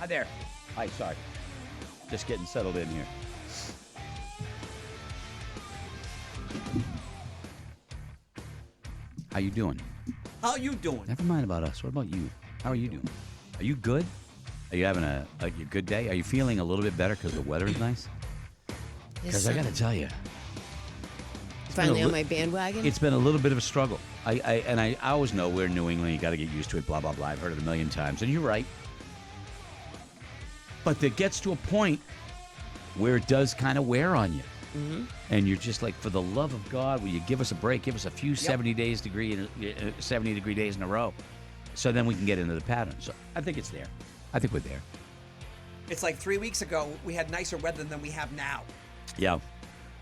Hi there. Hi, sorry. Just getting settled in here. How you doing? How you doing? Never mind about us. What about you? How are you doing? Are you good? Are you having a good day? Are you feeling a little bit better because the weather is nice? Because I got to tell you. Finally on my bandwagon? It's been a little bit of a struggle. I always know we're in New England. You got to get used to it, blah, blah, blah. I've heard it a million times. And you're right. But it gets to a point where it does kind of wear on you. Mm-hmm. And you're just like, for the love of God, will you give us a break? Give us a few 70-degree days in a row. So then we can get into the pattern. So I think it's there. I think we're there. It's like 3 weeks ago, we had nicer weather than we have now. Yeah.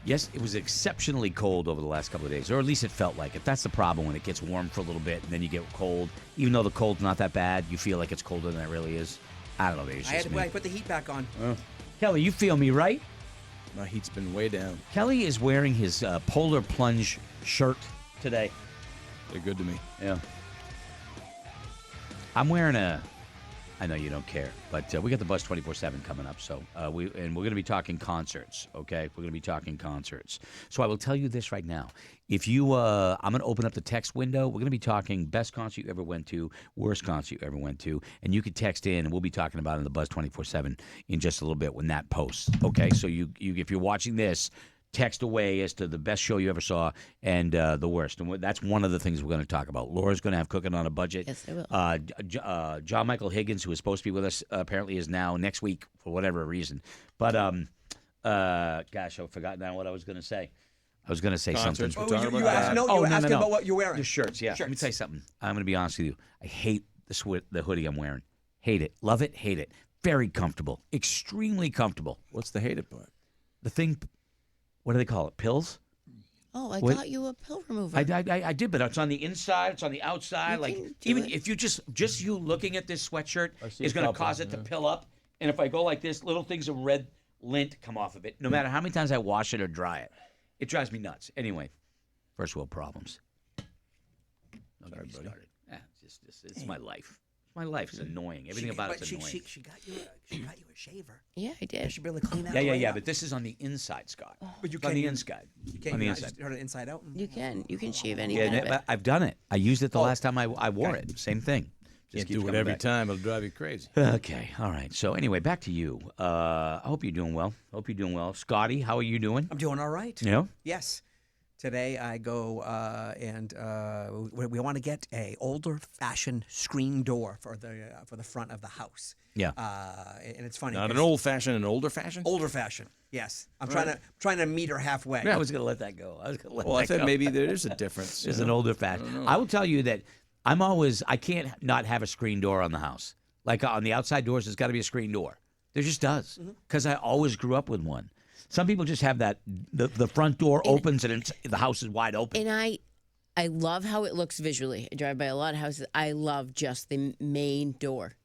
Yes, it was exceptionally cold over the last couple of days, or at least it felt like it. That's the problem when it gets warm for a little bit and then you get cold. Even though the cold's not that bad, you feel like it's colder than it really is. I don't know. Maybe it's just me. I put the heat back on. Kelly, you feel me, right? My heat's been way down. Kelly is wearing his Polar Plunge shirt today. They're good to me. Yeah. I'm wearing I know you don't care, but we got the Buzz 24/7 coming up, so we're going to be talking concerts, okay? We're going to be talking concerts. So I will tell you this right now. If you, I'm going to open up the text window. We're going to be talking best concert you ever went to, worst concert you ever went to, and you can text in, and we'll be talking about it in the Buzz 24/7 in just a little bit when that posts, okay? So you if you're watching this, text away as to the best show you ever saw and the worst. And that's one of the things we're going to talk about. Laura's going to have Cooking on a Budget. Yes, I will. John Michael Higgins, who was supposed to be with us, apparently is now next week for whatever reason. But, gosh, I've forgotten now what I was going to say. I was going to say Concerts, something. You asked about what you're wearing. The shirts, yeah. Let me tell you something. I'm going to be honest with you. I hate the hoodie I'm wearing. Hate it. Love it. Hate it. Very comfortable. Extremely comfortable. What's the hated part? The thing... What do they call it? Pills? Oh, I got you a pill remover. I did, but it's on the inside. It's on the outside. You like can even do it. if you just you looking at this sweatshirt is going to cause it to pill up. And if I go like this, little things of red lint come off of it. No matter how many times I wash it or dry it, it drives me nuts. Anyway, first world problems. Don't get me started. It's my life. My life is annoying. Everything about it's annoying. She got you a shaver. Yeah, I did. You should be able to clean that. Yeah. But this is on the inside, Scott. But you on the inside. You can't. On the You inside. turn it inside out. You can shave any Yeah, bit of it. I've done it. I used it the last time I wore it. Same thing. Just keeps do it coming every back. time. It'll drive you crazy. Okay. All right. So anyway, back to you. I hope you're doing well. Scotty, how are you doing? I'm doing all right. Yeah. Yes. Today I go and we want to get a older-fashioned screen door for the front of the house. Yeah. And it's funny. Not an old-fashioned, an older-fashioned? Older-fashioned. Yes. I'm trying to meet her halfway. I was going to let that go. I thought maybe there is a difference. There's an older fashioned. I will tell you that I can't not have a screen door on the house. Like on the outside doors, there's got to be a screen door. There just does. Because I always grew up with one. Some people just have that, the front door opens and the house is wide open. And I love how it looks visually. I drive by a lot of houses. I love just the main door.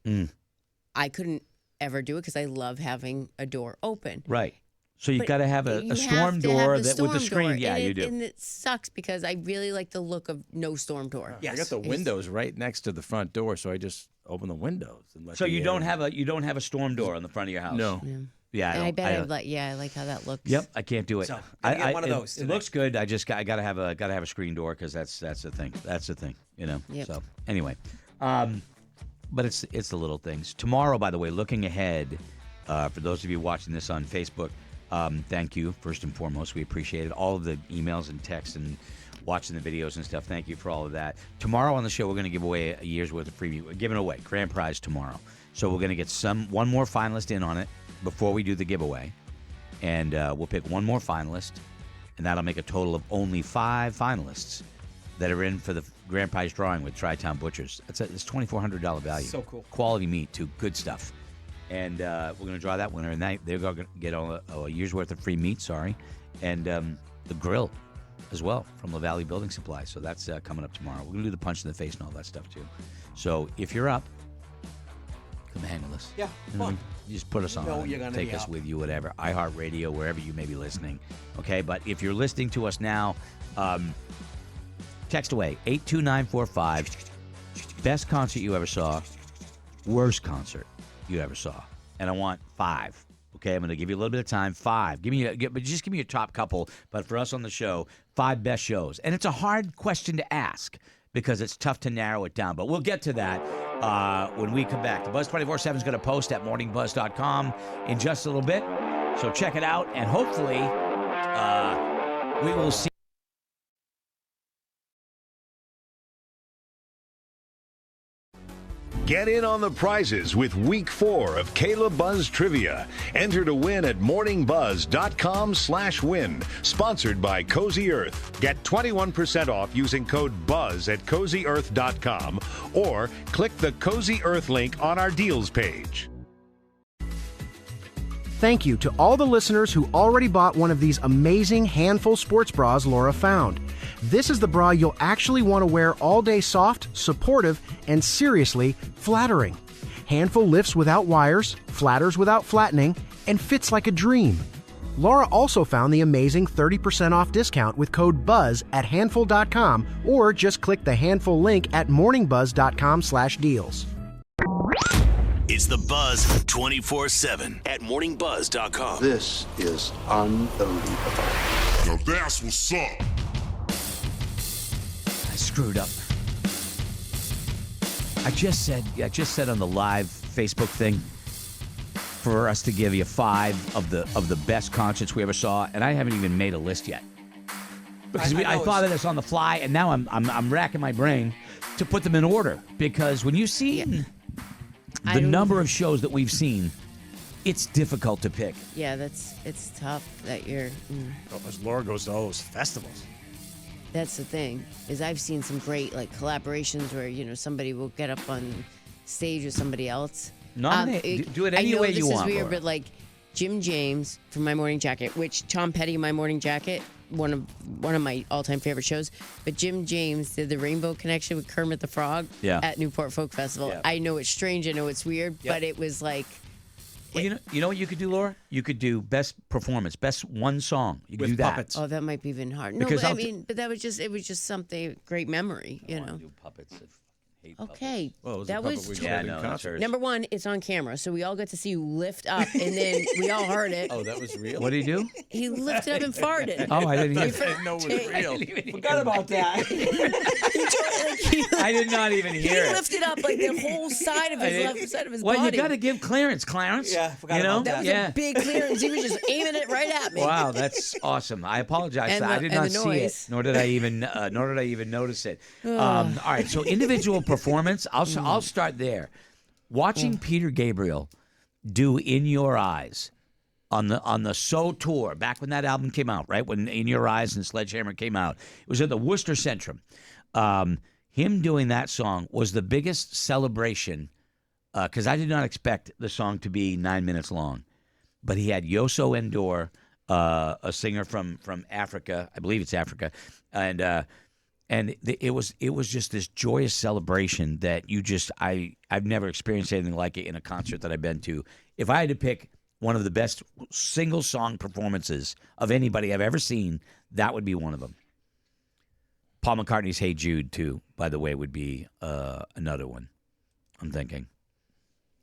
I couldn't ever do it because I love having a door open. Right. So you got to have a storm have to door have the with the storm screen. door. Yeah, and you do. And it sucks because I really like the look of no storm door. Yes. I got the windows right next to the front door, so I just open the windows. And let So the you air don't in. have a storm door on the front of your house? No. Yeah. Yeah, And I bet I like how that looks. Yep, I can't do it. So, gotta get one of those It today. looks good. I gotta have a screen door because that's the thing. That's the thing. You know. Yep. So anyway, but it's the little things. Tomorrow, by the way, looking ahead, for those of you watching this on Facebook, thank you first and foremost. We appreciate it. All of the emails and texts and watching the videos and stuff. Thank you for all of that. Tomorrow on the show, we're going to give away a year's worth of freebie. We're giving away grand prize tomorrow. So we're going to get one more finalist in on it before we do the giveaway. And we'll pick one more finalist, and that'll make a total of only 5 finalists that are in for the grand prize drawing with Tri-Town Butchers. It's $2,400 value. So cool. Quality meat, too. Good stuff. And we're going to draw that winner, and they're going to get a year's worth of free meat, and the grill as well from La Valley Building Supply. So that's coming up tomorrow. We're going to do the punch in the face and all that stuff, too. So if you're up, come hang with us. Yeah, You know what I mean? You just put us on. you're gonna take be us up. with you, whatever. iHeartRadio, wherever you may be listening. Okay, but if you're listening to us now, text away 82945. Best concert you ever saw. Worst concert you ever saw. And I want 5. Okay, I'm going to give you a little bit of time. 5. But just give me your top couple. But for us on the show, 5 best shows. And it's a hard question to ask because it's tough to narrow it down. But we'll get to that when we come back. The Buzz 24/7 is going to post at morningbuzz.com in just a little bit. So check it out, and hopefully we will see. Get in on the prizes with Week 4 of Kayla Buzz Trivia. Enter to win at morningbuzz.com/win. Sponsored by Cozy Earth. Get 21% off using code BUZZ at CozyEarth.com or click the Cozy Earth link on our deals page. Thank you to all the listeners who already bought one of these amazing handful sports bras Laura found. This is the bra you'll actually want to wear all day, soft, supportive, and seriously flattering. Handful lifts without wires, flatters without flattening, and fits like a dream. Laura also found the amazing 30% off discount with code BUZZ at handful.com or just click the Handful link at morningbuzz.com/deals. It's the Buzz 24/7 at morningbuzz.com. This is unbelievable. Now that's what's up. I screwed up. I just said on the live Facebook thing for us to give you 5 of the best concerts we ever saw, and I haven't even made a list yet because I thought of this on the fly, and now I'm racking my brain to put them in order because when you see the number of shows that we've seen, it's difficult to pick. Yeah, it's tough that you're. As Laura goes to all those festivals. That's the thing, is I've seen some great collaborations where somebody will get up on stage with somebody else. Do it any way you want. I know this is weird, Laura. but Jim James from My Morning Jacket, which Tom Petty, My Morning Jacket, one of my all-time favorite shows. But Jim James did the Rainbow Connection with Kermit the Frog at Newport Folk Festival. Yeah. I know it's strange, I know it's weird, but it was like. Well, you know what you could do, Laura? You could do best performance, best one song. You could With do that. puppets. Oh, that might be even hard. No, Because but I'll but that was just something great memory, I wanna do puppets. I hate Okay, Well, it was that a puppet was we Yeah, played in no, concert. that's number one. It's on camera, so we all got to see you lift up, and then we all heard it. Oh, that was real? What do you do? He lifted up and farted. Oh, I didn't I hear. didn't know it was real. Forgot about that. I did not even He hear it. lifted up the whole side of his left side of his Well, body. you got to give Clarence. Yeah, forgot about that was a big clearance. He was just aiming it right at me. Wow, that's awesome. I apologize. And I the- did and not the see it, noise. nor did I even notice it. All right, so individual performance. I'll start there. Watching Peter Gabriel do "In Your Eyes" on the So tour back when that album came out, right when "In Your Eyes" and "Sledgehammer" came out. It was at the Worcester Centrum. Him doing that song was the biggest celebration because I did not expect the song to be 9 minutes long. But he had Yoso Endor, a singer from Africa, I believe it's Africa, and it was just this joyous celebration that I've never experienced anything like it in a concert that I've been to. If I had to pick one of the best single song performances of anybody I've ever seen, that would be one of them. Paul McCartney's "Hey Jude" too, by the way, would be another one. I'm thinking,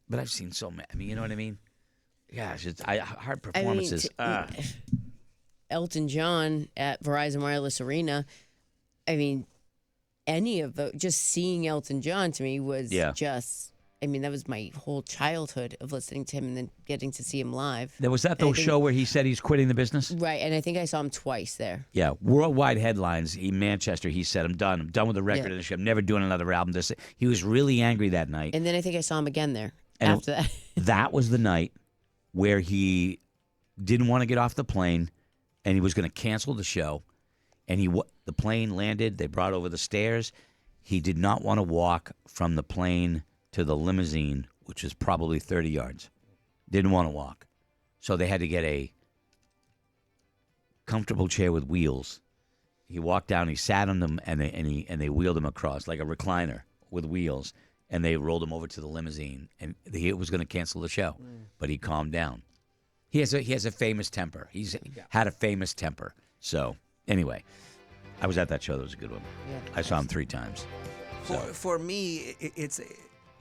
but I've seen so many. I mean, you know what I mean? Gosh, it's hard performances. Elton John at Verizon Wireless Arena. I mean, any of the just seeing Elton John to me was just. I mean, that was my whole childhood of listening to him and then getting to see him live. There was that show where he said he's quitting the business. Right, and I think I saw him twice there. Yeah, worldwide headlines. In Manchester, he said, "I'm done. I'm done with the record industry. I'm never doing another album." He was really angry that night. And then I think I saw him again there And after that. That was the night where he didn't want to get off the plane, and he was going to cancel the show. And the plane landed. They brought over the stairs. He did not want to walk from the plane to the limousine, which is probably 30 yards. Didn't want to walk. So they had to get a comfortable chair with wheels. He walked down, he sat on them, and they wheeled him across like a recliner with wheels, and they rolled him over to the limousine. And he was going to cancel the show, but he calmed down. He has a famous temper. He's had a famous temper. So anyway, I was at that show. That was a good one. Yeah. I saw him 3 times. So. For me, it's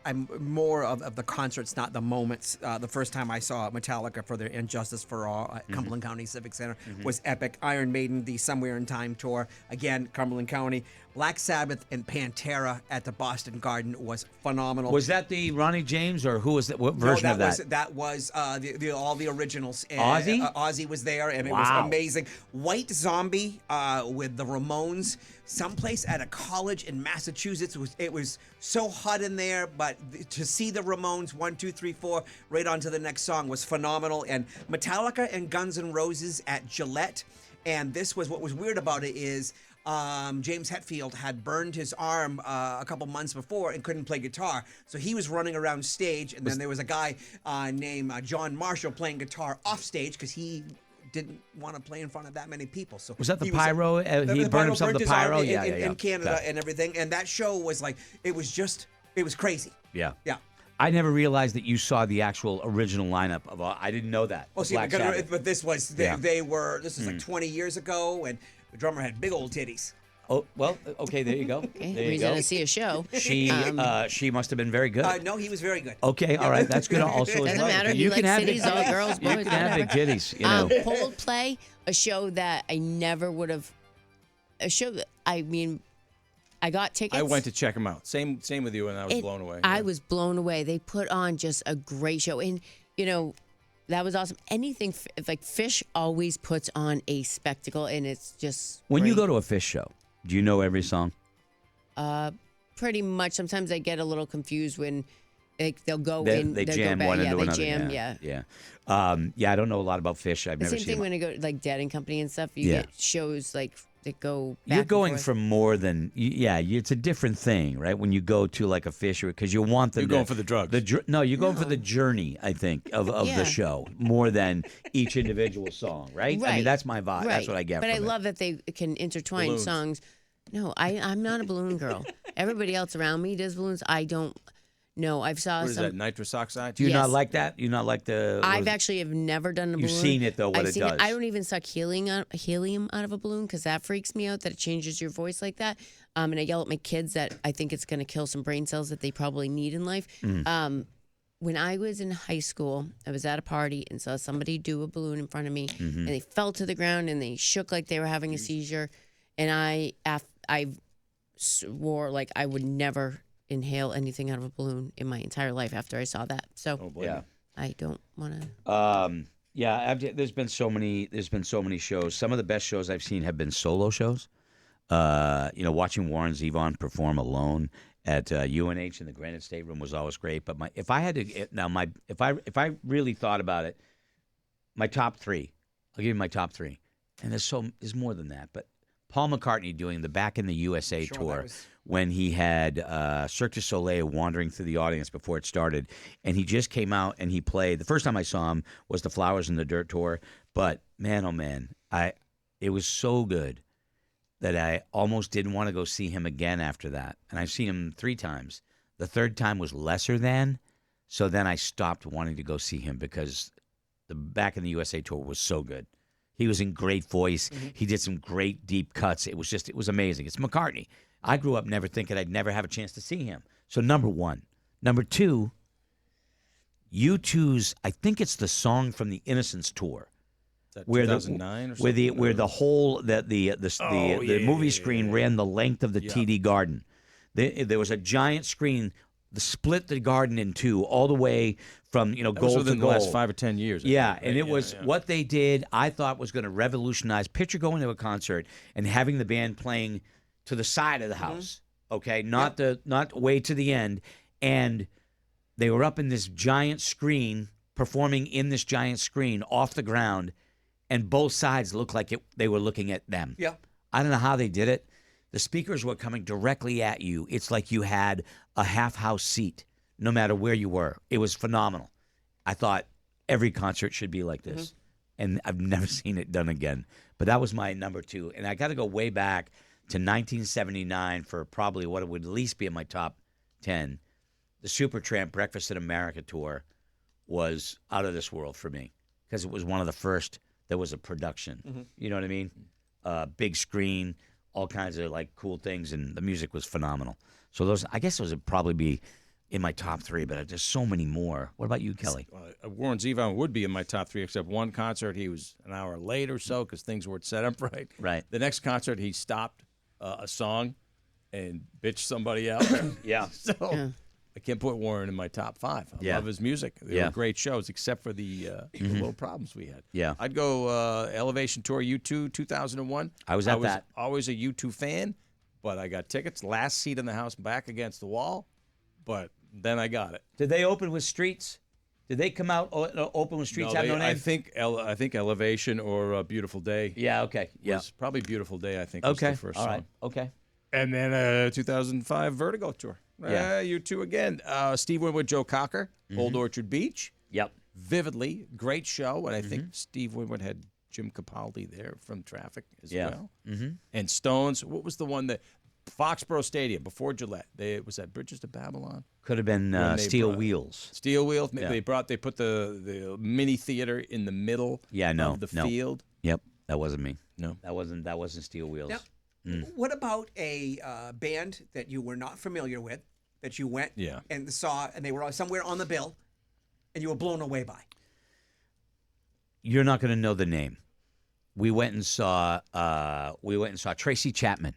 I'm more of the concerts, not the moments. The first time I saw Metallica for their Injustice for All at Cumberland County Civic Center was epic. Iron Maiden, the Somewhere in Time tour, again, Cumberland County. Black Sabbath and Pantera at the Boston Garden was phenomenal. Was that the Ronnie James, or who was that? What version of that? That was all the originals. And, Ozzy? Ozzy was there, and it was amazing. White Zombie with the Ramones. Someplace at a college in Massachusetts. It was so hot in there, but to see the Ramones 1, 2, 3, 4 right on to the next song was phenomenal. And Metallica and Guns N' Roses at Gillette. And this was what was weird about it is James Hetfield had burned his arm a couple months before and couldn't play guitar. So he was running around stage, and then there was a guy named John Marshall playing guitar off stage because he didn't want to play in front of that many people. So was that the pyro? He burned himself with the pyro? In Canada and everything. And that show was like, it was crazy. Yeah. Yeah. I never realized that you saw the actual original lineup of all. I didn't know that. Oh, see, but this was, this is like 20 years ago, and the drummer had big old titties. Oh, well, okay, there you go. Okay, there you reason go. to see a show. She must have been very good. No, he was very good. Okay, all right, that's good. Also, doesn't matter. You can have cities, all girls, boys. You can have big titties. You know. Coldplay, a show that I never would have. A show that I got tickets. I went to check them out. Same with you, and I was blown away. I was blown away. They put on just a great show, and that was awesome. Anything like Fish always puts on a spectacle, and it's just when great. you go to a Fish show, do you know every song? Pretty much. Sometimes I get a little confused when they'll go in. They jam one into another. Jam, yeah. I don't know a lot about Fish. I've never seen. Same thing when I go like Dead and Company and stuff. You get shows like that go. Back You're going and forth. for more than it's a different thing, right? When you go to like a Fish, because you want them. You're going for the drugs. You're going for the journey. I think of the show more than each individual song, right? I mean, that's my vibe. Right. That's what I get. But from I love that they can intertwine Balloons. songs. No, I'm not a balloon girl. Everybody else around me does balloons. I don't. No, I've saw What is some. that, nitrous oxide? Do you Yes. not like that? You not like the? I've actually have never done a balloon. You've seen it though. What I've it seen does. I don't even suck helium out of a balloon because that freaks me out. That it changes your voice like that. And I yell at my kids that I think it's going to kill some brain cells that they probably need in life. When I was in high school, I was at a party and saw somebody do a balloon in front of me, and they fell to the ground and they shook like they were having a seizure. And I swore like I would never inhale anything out of a balloon in my entire life after I saw that. So I don't want to. There's been so many shows. Some of the best shows I've seen have been solo shows. Watching Warren Zevon perform alone at UNH in the Granite State Room was always great. But if I really thought about it, my top three, I'll give you my top three, and there's more than that. But Paul McCartney doing the Back in the USA tour when he had Cirque du Soleil wandering through the audience before it started, and he just came out and he played. The first time I saw him was the Flowers in the Dirt tour, but man, oh man, it was so good that I almost didn't want to go see him again after that. And I've seen him 3 times. The third time was lesser than, so then I stopped wanting to go see him because the Back in the USA tour was so good. He was in great voice. He did some great deep cuts. It was amazing. It's McCartney. I grew up never thinking I'd never have a chance to see him. So number one. Number two, U2's, I think it's the song from the Innocence tour. Is that Where 2009 or something? where the whole the movie screen ran the length of the TD Garden. There was a giant screen split the garden in two all the way from goal to within goal. the last 5 or 10 years. It was what they did. I thought was going to revolutionize. Picture going to a concert and having the band playing to the side of the house. Okay, not way to the end, and they were up in this giant screen performing in this giant screen off the ground, and both sides looked like they were looking at them. Yeah, I don't know how they did it. The speakers were coming directly at you. It's like you had a half-house seat, no matter where you were. It was phenomenal. I thought every concert should be like this, and I've never seen it done again. But that was my number two, and I got to go way back to 1979 for probably what would at least be in my top 10. The Supertramp Breakfast in America tour was out of this world for me because it was one of the first that was a production. You know what I mean? Big screen, all kinds of like cool things, and the music was phenomenal. So I guess those would probably be in my top 3, but there's so many more. What about you, Kelly? Warren Zevon would be in my top 3, except one concert he was an hour late or so because things weren't set up right. Right. The next concert he stopped a song and bitched somebody out. Yeah. So I can't put Warren in my top 5. I love his music. They were great shows, except for the little problems we had. Yeah. I'd go Elevation Tour U2 2001. I was at that. Always a U2 fan, but I got tickets. Last seat in the house, back against the wall, but then I got it. Did they open with Streets? Did they come out open with Streets? Have no name? I think Elevation or Beautiful Day. Yeah. Okay. Yeah. Was probably Beautiful Day. I think. Was the first All song. right. Okay. And then 2005 Vertigo tour. Yeah. U2 again. Steve Winwood, Joe Cocker, Old Orchard Beach. Yep. Vividly, great show, and I think Steve Winwood had Jim Capaldi there from Traffic as well. Mm-hmm. And Stones. What was the one that Foxborough Stadium before Gillette? Was that Bridges to Babylon? Could have been Steel Wheels. Steel Wheels. Yeah. They put the mini theater in the middle of the field. Yep. That wasn't me. No. That wasn't Steel Wheels. Now, what about a band that you were not familiar with, that you went and saw, and they were somewhere on the bill, and you were blown away by? You're not going to know the name. We went and saw Tracy Chapman,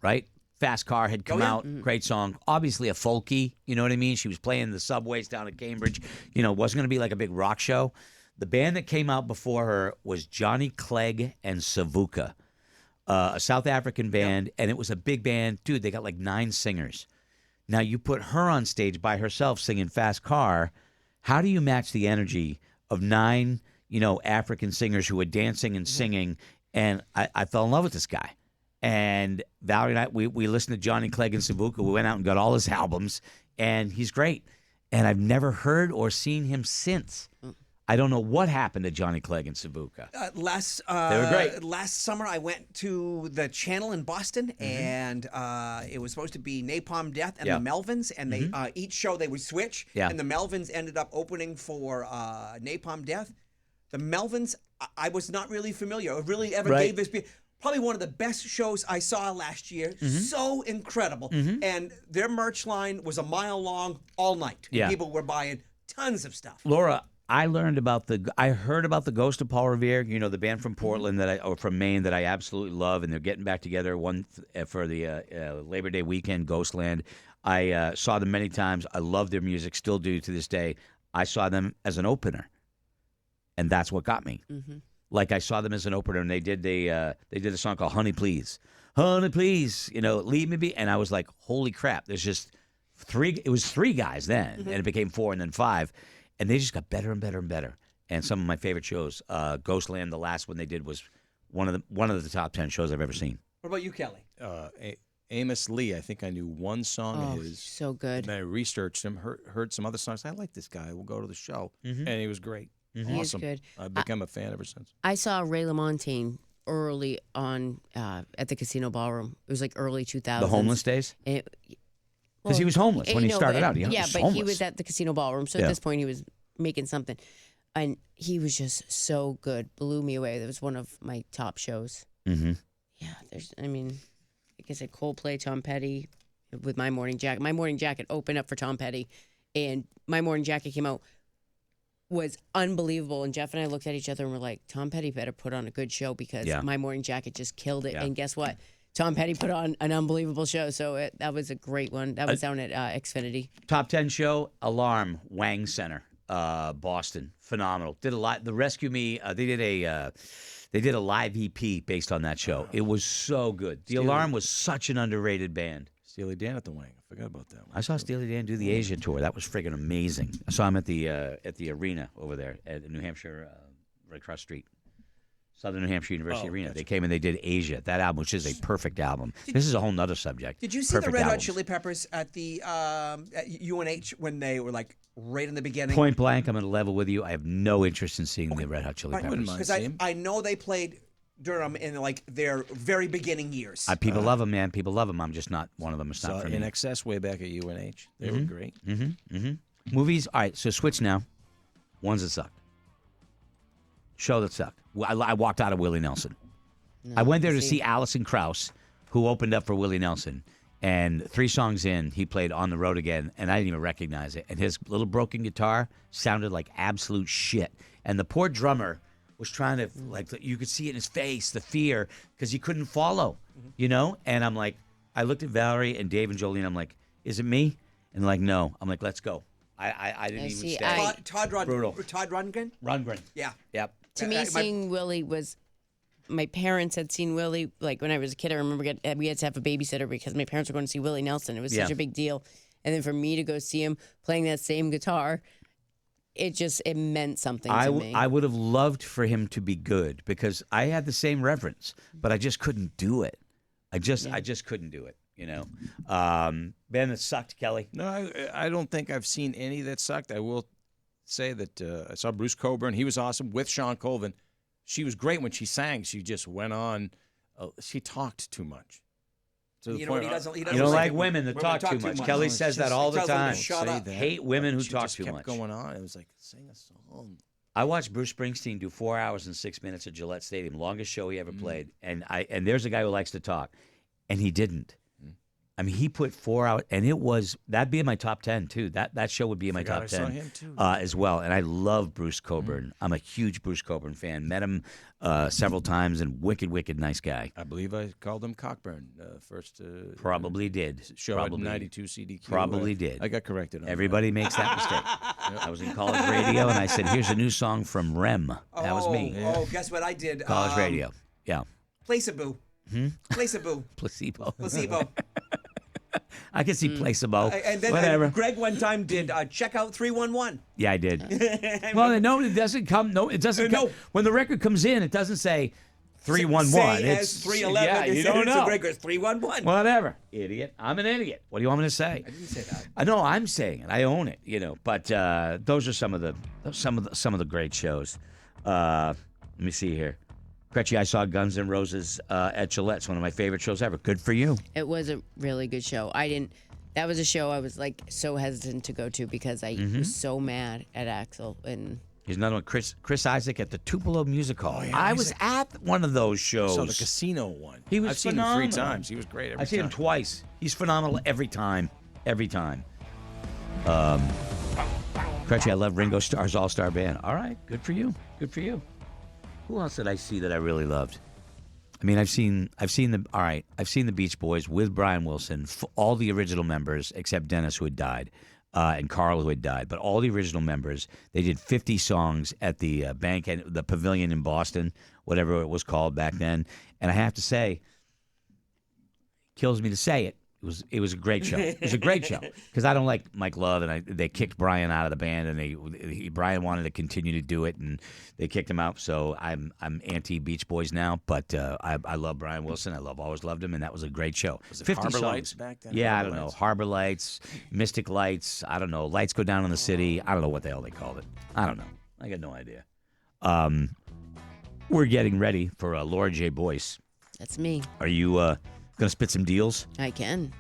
right? Fast Car had come out, great song. Obviously a folky, you know what I mean? She was playing the subways down at Cambridge. You know, it wasn't going to be like a big rock show. The band that came out before her was Johnny Clegg and Savuka, a South African band, and it was a big band. Dude, they got like 9 singers. Now, you put her on stage by herself singing Fast Car. How do you match the energy of 9, African singers who were dancing and singing? And I fell in love with this guy. And Valerie and I, we listened to Johnny Clegg and Savuka. We went out and got all his albums, and he's great. And I've never heard or seen him since. I don't know what happened to Johnny Clegg and Savuka. They were great. Last summer, I went to the Channel in Boston, and it was supposed to be Napalm Death and the Melvins, and they each show they would switch, and the Melvins ended up opening for Napalm Death. The Melvins, I was not really familiar, or really ever gave this. Probably one of the best shows I saw last year. So incredible. And their merch line was a mile long all night. Yeah. People were buying tons of stuff. Laura, I heard about the Ghost of Paul Revere, the band from Portland or from Maine that I absolutely love, and they're getting back together for the Labor Day weekend, Ghostland. I saw them many times. I love their music, still do to this day. I saw them as an opener, and that's what got me. Like, I saw them as an opener, and they did a song called "Honey Please," "Honey Please," leave me be, and I was like, holy crap! There's just 3. It was 3 guys then, and it became 4, and then 5, and they just got better and better and better. And some of my favorite shows, Ghostland, the last one they did was one of the top 10 shows I've ever seen. What about you, Kelly? Amos Lee, I think I knew one song of his. So good. And I researched him, heard some other songs. I like this guy. We'll go to the show, and he was great. He is Awesome. good. I've become a fan ever since. I saw Ray LaMontagne early on at the Casino Ballroom. It was like early 2000s. The homeless days? Because he was homeless when he started out. He was but homeless. he was at the Casino Ballroom, so at this point he was making something. And he was just so good. Blew me away. That was one of my top shows. Mm-hmm. Yeah, like I said, Coldplay, Tom Petty, with My Morning Jacket. My Morning Jacket opened up for Tom Petty, and My Morning Jacket came out. Was unbelievable, and Jeff and I looked at each other and were like, Tom Petty better put on a good show because My Morning Jacket just killed it. And guess what? Tom Petty put on an unbelievable show, so that was a great one. That was down at Xfinity. Top 10 show, Alarm, Wang Center, Boston, phenomenal. Did a lot. The Rescue Me, they did a live EP based on that show. It was so good. The Alarm was such an underrated band. Steely Dan at the Wing. I forgot about that one. I saw Steely Dan do the Asia tour. That was friggin' amazing. I saw him at the arena over there at New Hampshire, right across the street. Southern New Hampshire University Arena. Gotcha. They came and they did Asia. That album, which is a perfect album. This is a whole nother subject. Did you see the Red Hot Chili Peppers at the at UNH when they were like right in the beginning? Point blank, I'm going to level with you. I have no interest in seeing the Red Hot Chili Peppers. Because I know they played Durham in like their very beginning years. People love them, man. People love them. I'm just not one of them. It's not for me. In excess way back at UNH. They were great. Movies. All right, so switch now. Ones that sucked. Show that sucked. I walked out of Willie Nelson. I went there to see Alison Krauss, who opened up for Willie Nelson, And 3 songs in, he played On the Road Again, and I didn't even recognize it. And his little broken guitar sounded like absolute shit. And the poor drummer was trying to, like, you could see it in his face, the fear, because he couldn't follow, you know? And I'm like, I looked at Valerie and Dave and Jolene. I'm like, is it me? And they're like, no. I'm like, let's go. I didn't even stay. Todd Brutal. Todd Rundgren? Rundgren. Yeah. Yep. To me, seeing Willie was. My parents had seen Willie, like when I was a kid. I remember we had to have a babysitter because my parents were going to see Willie Nelson. It was such a big deal. And then for me to go see him playing that same guitar, it meant something to me. I would have loved for him to be good because I had the same reverence, but I just couldn't do it. I just couldn't do it, you know. Ben, it sucked, Kelly. No, I don't think I've seen any that sucked. I will say that I saw Bruce Coburn. He was awesome with Sean Colvin. She was great when she sang. She just went on. She talked too much. To the point, He doesn't you don't like women that talk too much. Kelly says that all the time. Shut up. Hate women who talk too much. Kept going on. It was like, sing a song. I watched Bruce Springsteen do 4 hours and 6 minutes at Gillette Stadium, longest show he ever played. And there's a guy who likes to talk, and he didn't. I mean, he put 4 hours, and that'd be in my top 10 too. That show would be in my top 10 I saw him too. As well. And I love Bruce Coburn. I'm a huge Bruce Coburn fan. Met him several times, and wicked nice guy. I believe I called him Cockburn first. Probably did. Show Probably. at 92 CDQ. Probably did. I got corrected on Everybody makes that mistake. I was in college radio, and I said, "Here's a new song from Rem." That was me. Oh, guess what I did? College radio. Yeah. Placebo. Placebo. Placebo. Placebo. I can see Placebo. And then Whatever. Greg one time did check out 311. Yeah, I did. Well, no, it doesn't come. No, it doesn't. No. When the record comes in, it doesn't say 311. It's 311. Yeah, you don't know. It's 311. Whatever, idiot. I'm an idiot. What do you want me to say? I didn't say that. I know. I'm saying it. I own it. You know. But those are some of the great shows. Let me see here. Gretchen, I saw Guns N' Roses at Gillette. It's one of my favorite shows ever. Good for you. It was a really good show. That was a show I was like so hesitant to go to because I was so mad at Axl. And here's another one, Chris Isaac at the Tupelo Music Hall. Oh, yeah, I was at one of those shows. I saw the casino one. He was I've phenomenal. seen him 3 times. He was great every time. I've seen him twice. He's phenomenal every time. Every time. Gretchen, I love Ringo Starr's All-Star Band. All right, good for you. Good for you. Who else did I see that I really loved? I mean, I've seen the Beach Boys with Brian Wilson, all the original members except Dennis, who had died, and Carl, who had died. But all the original members, they did 50 songs at the bank and the Pavilion in Boston, whatever it was called back then. And I have to say, kills me to say it. It was a great show. It was a great show because I don't like Mike Love, and they kicked Brian out of the band, and Brian wanted to continue to do it, and they kicked him out. So I'm anti Beach Boys now, but I love Brian Wilson. Always loved him, and that was a great show. Was it 50 Harbor songs. Lights back then? Yeah, I don't know. Harbor Lights, Mystic Lights. I don't know. Lights Go Down in the City. I don't know what the hell they called it. I don't know. I got no idea. We're getting ready for Laura J. Boyce. that's me. Are you gonna spit some deals? I can.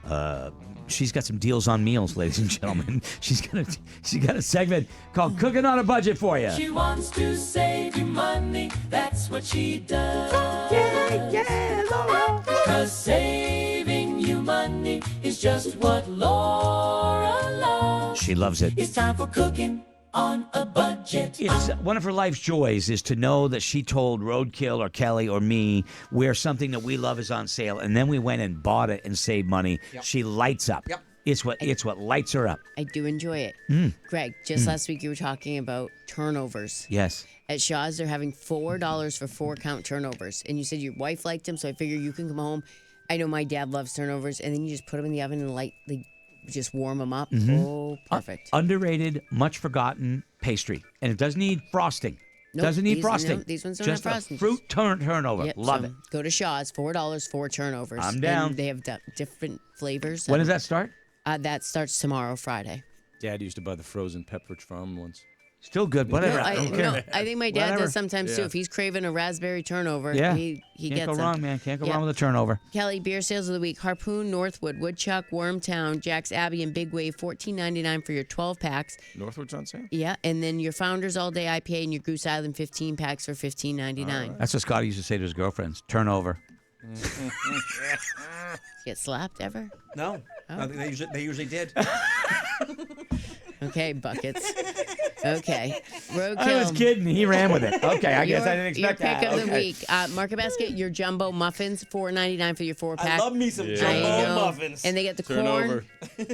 She's got some deals on meals, ladies and gentlemen. She's got a segment called Cooking on a Budget for you. She wants to save you money, that's what she does. Yeah, Laura. 'Cause saving you money is just what Laura loves. She loves it. It's time for cooking on a budget. It's one of her life's joys is to know that she told Roadkill or Kelly or me where something that we love is on sale, and then we went and bought it and saved money. Yep. She lights up. Yep. It's what lights her up. I do enjoy it. Greg, just last week you were talking about turnovers. Yes. At Shaw's, they're having $4 for 4-count turnovers. And you said your wife liked them, so I figure you can come home. I know my dad loves turnovers, and then you just put them in the oven and lightly just warm them up. Oh, perfect. Underrated, much forgotten pastry, and it doesn't need frosting. Nope, doesn't need these- frosting. no, these ones don't Just have a frosting. fruit turnover. Yep, Love so it. Go to Shaw's, $4 for turnovers. I'm down. And they have different flavors. When does that start? That starts tomorrow, Friday. Dad used to buy the frozen Pepperidge Farm ones. Still good. Whatever. No, I don't care. I think my dad Whatever. does sometimes too. Yeah. If he's craving a raspberry turnover, Yeah. he Can't gets go them. wrong, man. Can't go Yeah. wrong with a turnover. Kelly, beer sales of the week: Harpoon, Northwood, Woodchuck, Wormtown, Jack's Abbey, and Big Wave, $14.99 for your 12 packs. Northwood's on sale? Yeah, and then your Founders All Day IPA and your Goose Island 15 packs for $15.99. That's what Scotty used to say to his girlfriends. Turnover. Get slapped ever? No. Oh. They usually did. Okay, buckets. Okay. Roadkill. I was kidding. He ran with it. Okay, I guess I didn't expect your that. pick of the Okay. week. Market Basket, your jumbo muffins, $4.99 for your 4-pack. I love me some I jumbo know. muffins. And they get the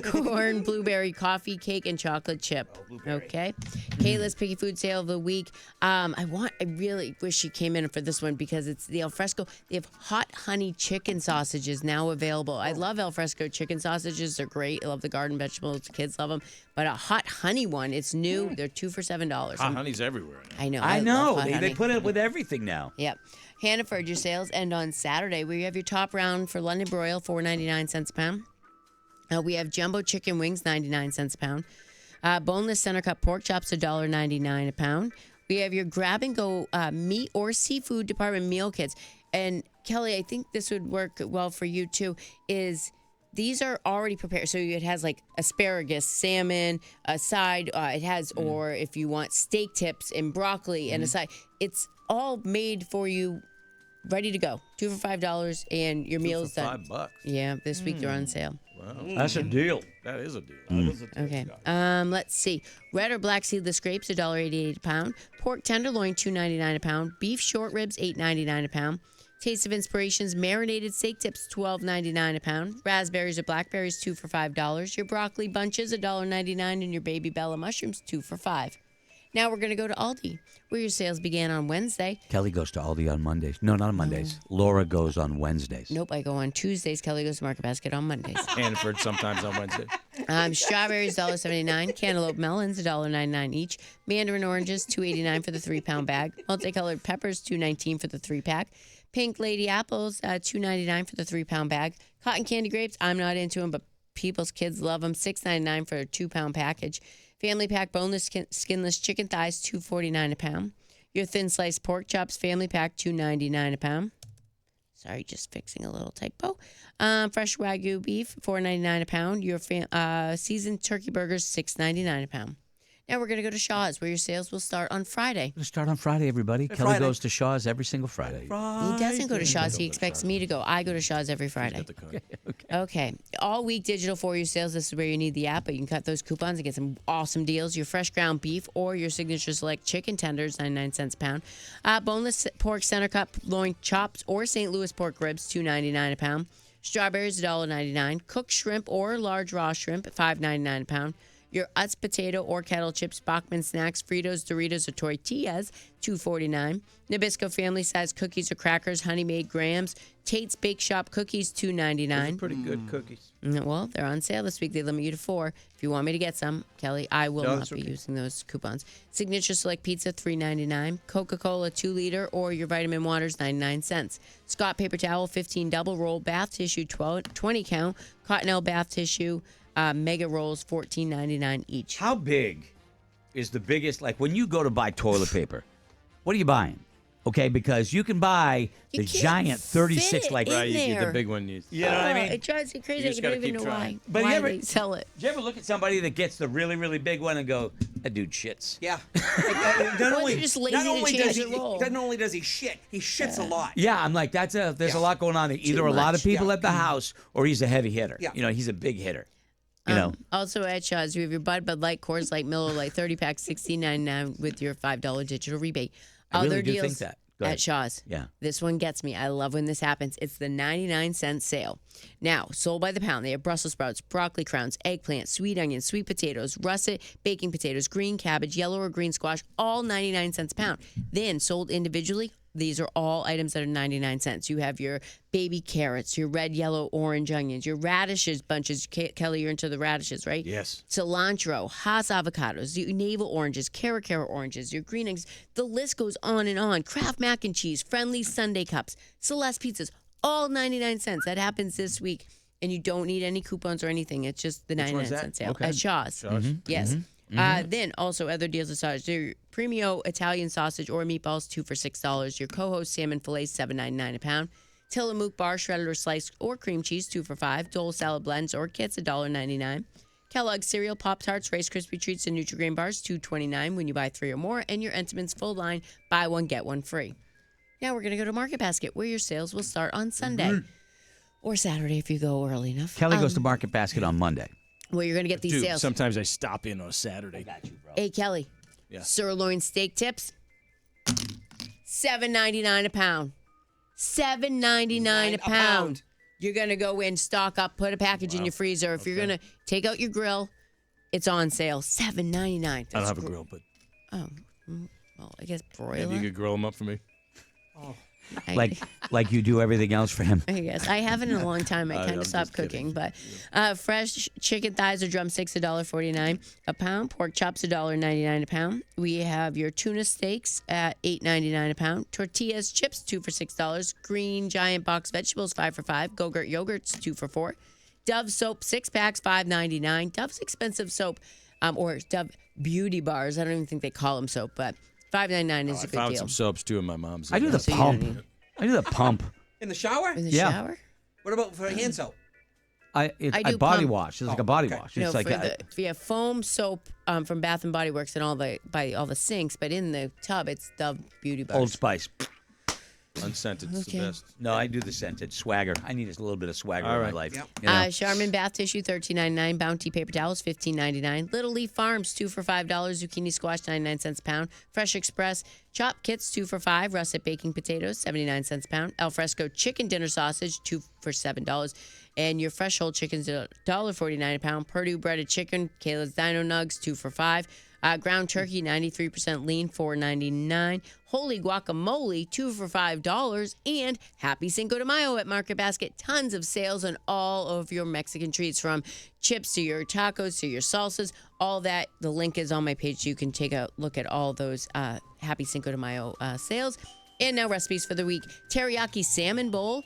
corn, blueberry coffee cake, and chocolate chip. Okay. Kayla's Picky Food Sale of the Week. I really wish she came in for this one because it's the Al Fresco. They have hot honey chicken sausages now available. I love Al Fresco chicken sausages. They're great. I love the garden vegetables. The kids love them. But a hot honey one, it's new. They're 2 for $7. Hot honey's everywhere now. I know. I love know. hot They honey. put it with everything now. Yep. Hannaford, your sales end on Saturday, where you have your top round for London broil, $4.99 a pound. We have jumbo chicken wings, 99 cents a pound. Boneless center cut pork chops, $1.99 a pound. We have your grab and go meat or seafood department meal kits. And Kelly, I think this would work well for you too, is these are already prepared. So it has like asparagus, salmon, a side. It has, or if you want steak tips and broccoli and a side. It's all made for you, ready to go. 2 for $5, and your meal's done. $5. Yeah, this week they're on sale. Wow. That's a deal. That is a deal. Okay. Let's see. Red or black seedless grapes, $1.88 a pound. Pork tenderloin, $2.99 a pound. Beef short ribs, $8.99 a pound. Taste of Inspirations marinated steak tips, $12.99 a pound. Raspberries or blackberries, 2 for $5. Your broccoli bunches, $1.99, and your baby Bella mushrooms, 2 for $5. Now we're going to go to Aldi, where your sales began on Wednesday. Kelly goes to Aldi on Mondays. No, not on Mondays. Laura goes on Wednesdays. Nope, I go on Tuesdays. Kelly goes to Market Basket on Mondays. Hannaford sometimes on Wednesday. Strawberries, $1.79. Cantaloupe melons, $1.99 each. Mandarin oranges, $2.89 for the 3-pound bag. Multicolored peppers, $2.19 for the 3-pack. Pink lady apples, $2.99 for the 3-pound bag. Cotton candy grapes, I'm not into them, but people's kids love them. $6.99 for a 2-pound package. Family pack boneless skinless chicken thighs, $2.49 a pound. Your thin sliced pork chops, family pack, $2.99 a pound. Sorry, just fixing a little typo. Fresh Wagyu beef, $4.99 a pound. Your seasoned turkey burgers, $6.99 a pound. Now we're going to go to Shaw's, where your sales will start on Friday. We'll start on Friday, everybody. Kelly goes to Shaw's every single Friday. He doesn't go to Shaw's. He expects me to go. I go to Shaw's every Friday. Okay. All week digital for your sales. This is where you need the app, but you can cut those coupons and get some awesome deals. Your fresh ground beef or your signature select chicken tenders, 99 cents a pound. Boneless pork center cut loin chops or St. Louis pork ribs, $2.99 a pound. Strawberries, $1.99. Cooked shrimp or large raw shrimp, $5.99 a pound. Your Utz potato or kettle chips, Bachman snacks, Fritos, Doritos, or tortillas, $2.49. Nabisco family size cookies or crackers, Honey Made grams, Tate's Bake Shop cookies, $2.99. Those are pretty good cookies. Well, they're on sale this week. They limit you to 4. If you want me to get some, Kelly, I will not be using those coupons. Signature Select Pizza, $3.99. Coca-Cola 2-liter or your vitamin waters, 99 cents. Scott Paper Towel, 15 double roll. Bath tissue, 20 count. Cottonelle bath tissue, mega rolls, $14.99 each. How big is the biggest, like when you go to buy toilet paper, what are you buying? Okay, because you can buy the giant 36, like, right, you get the big one. You know what I mean? It drives me crazy. I just don't gotta even keep know trying. why they sell it. Did you ever look at somebody that gets the really, really big one and go, that dude shits? Yeah. They're just lazy to change the roll. Not only does he shit, he shits a lot. Yeah, I'm like, there's a lot going on there. Either a lot of people at the house or he's a heavy hitter. Yeah. You know, he's a big hitter. You know. Also at Shaw's, you have your Bud Light, Coors Light, Miller Light, 30-pack, $16.99 with your $5 digital rebate. I really Other do deals think that. Go ahead. at Shaw's. Yeah. This one gets me. I love when this happens. It's the 99-cent sale. Now, sold by the pound. They have Brussels sprouts, broccoli crowns, eggplant, sweet onions, sweet potatoes, russet baking potatoes, green cabbage, yellow or green squash, all 99 cents a pound. Then sold individually, these are all items that are 99 cents. You have your baby carrots, your red, yellow, orange onions, your radishes bunches. Kelly, you're into the radishes, right? Yes. Cilantro, Hass avocados, your navel oranges, Cara oranges, your green eggs. The list goes on and on. Kraft mac and cheese, Friendly Sunday cups, Celeste pizzas, all 99 cents. That happens this week. And you don't need any coupons or anything. It's just the 99-cent sale at Shaw's. Yes. Then also other deals at Shaw's. Your Premio Italian sausage or meatballs, 2 for $6. Your Coho salmon fillets, $7.99 a pound. Tillamook bar shredded or sliced or cream cheese, 2 for $5. Dole salad blends or kits, $1.99. Kellogg's cereal, Pop-Tarts, Rice Krispie treats, and Nutri-Grain bars, $2.29 when you buy 3 or more. And your Entenmann's full line, buy one, get one free. Now we're going to go to Market Basket, where your sales will start on Sunday or Saturday if you go early enough. Kelly goes to Market Basket on Monday. Where you're going to get these sales. Sometimes I stop in on a Saturday. I got you, bro. Hey, Kelly. Yeah. Sirloin steak tips, $7.99 a pound. $7.99 a pound. You're going to go in, stock up, put a package in your freezer. If you're going to take out your grill, it's on sale. $7.99. I don't have a grill, but... Oh, well, I guess broiler. Maybe you could grill them up for me. Like you do everything else for him. I guess. I haven't in a long time. I kind of stopped cooking. But fresh chicken thighs or drumsticks, $1.49 a pound. Pork chops, $1.99 a pound. We have your tuna steaks at $8.99 a pound. Tortillas chips, 2 for $6. Green Giant box vegetables, 5 for $5. Go-Gurt yogurts, 2 for $4. Dove soap, 6 packs, $5.99. Dove's expensive soap, or Dove beauty bars. I don't even think they call them soap, but $5.99 is a good deal. I found some soaps too in my mom's. I do the pump. I do the pump. In the shower? In the shower? What about for hand soap? I do body pump. wash. It's like a body wash. No, It's like if you have foam soap from Bath and Body Works and all the sinks, but in the tub it's Dove beauty bars. Old Spice. Unscented is the best. No, I do the scented swagger. I need a little bit of swagger in my life. Yep. You know? Charmin bath tissue, $13.99. Bounty paper towels, $15.99. Little Leaf Farms, 2 for $5. Zucchini squash, 99 cents a pound. Fresh Express chop kits, 2 for $5. Russet baking potatoes, 79 cents a pound. Al Fresco chicken dinner sausage, 2 for $7. And your fresh whole chicken's $1.49 a pound. Purdue breaded chicken, Kayla's Dino Nugs, 2 for $5. Ground turkey, 93% lean, $4.99. Holy guacamole, 2 for $5. And happy Cinco de Mayo at Market Basket. Tons of sales on all of your Mexican treats, from chips to your tacos to your salsas. All that, the link is on my page. You can take a look at all those happy Cinco de Mayo sales. And now recipes for the week. Teriyaki salmon bowl,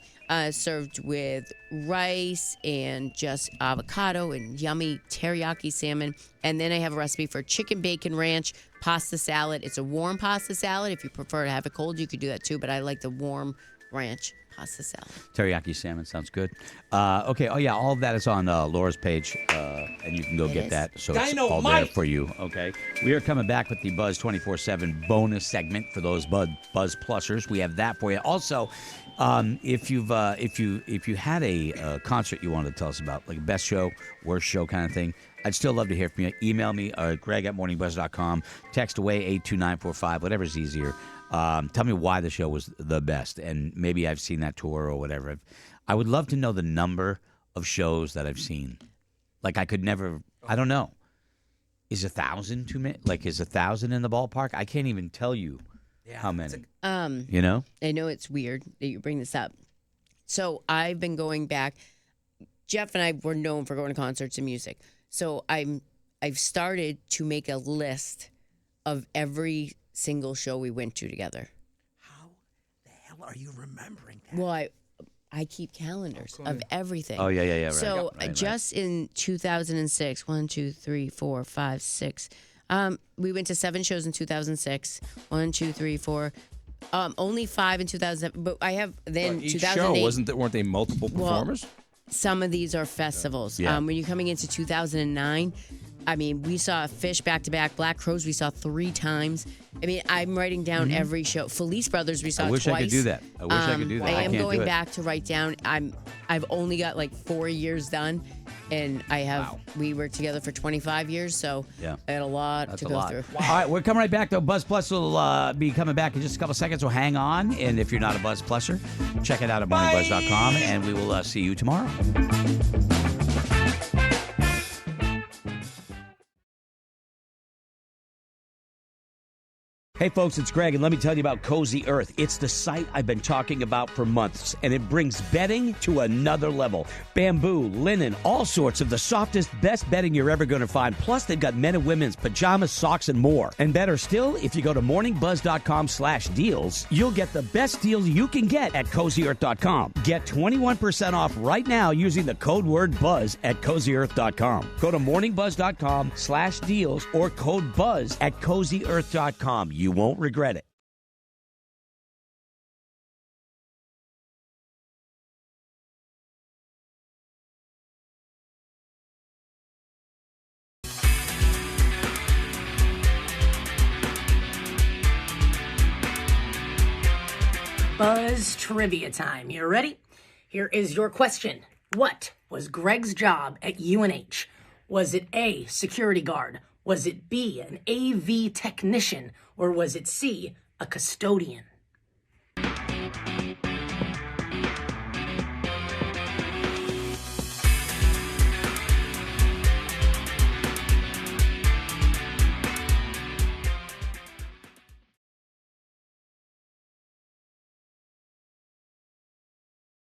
served with rice and just avocado and yummy teriyaki salmon. And then I have a recipe for chicken bacon ranch pasta salad. It's a warm pasta salad. If you prefer to have it cold, you could do that too. But I like the warm ranch pasta salad. Teriyaki salmon sounds good. Okay. Oh yeah, all of that is on Laura's page, and you can go get that. So it's all there for you. Okay. We are coming back with the Buzz 24/7 bonus segment for those Buzz Plussers. We have that for you. Also, if you had a concert you wanted to tell us about, like best show, worst show kind of thing, I'd still love to hear from you. Email me, greg@morningbuzz.com. Text away 82945, whatever's easier. Tell me why the show was the best, and maybe I've seen that tour or whatever. I would love to know the number of shows that I've seen. Like I could never, I don't know. Is 1,000 too many? Like is 1,000 in the ballpark? I can't even tell you how many. You know? I know it's weird that you bring this up. So I've been going back. Jeff and I were known for going to concerts and music. So I've started to make a list of every single show we went to together. How the hell are you remembering that? Well, I keep calendars of everything. Oh, yeah. Right. So just in 2006, 1, 2, 3, 4, 5, 6. We went to 7 shows in 2006. 1, 2, 3, 4. Only 5 in 2007. But I have then each 2008. show weren't they multiple performers? Some of these are festivals. Yeah. When you're coming into 2009, I mean, we saw Fish back-to-back. Black Crowes we saw 3 times. I mean, I'm writing down every show. Felice Brothers we saw twice. I wish I could do that. I am going back to write down. I've only got like 4 years done, and we were together for 25 years, so I had a lot to go through. All right, we're coming right back, though. Buzz Plus will be coming back in just a couple seconds, so hang on. And if you're not a Buzz Plusser, check it out at morningbuzz.com, and we will see you tomorrow. Hey folks, it's Greg, and let me tell you about Cozy Earth. It's the site I've been talking about for months, and it brings bedding to another level. Bamboo, linen, all sorts of the softest, best bedding you're ever going to find. Plus, they've got men and women's pajamas, socks, and more. And better still, if you go to morningbuzz.com/deals, you'll get the best deals you can get at CozyEarth.com. Get 21% off right now using the code word BUZZ at CozyEarth.com. Go to morningbuzz.com/deals or code BUZZ at CozyEarth.com. You won't regret it. Buzz trivia time. You ready? Here is your question. What was Greg's job at UNH? Was it A, security guard? Was it B, an AV technician? Or was it C, a custodian?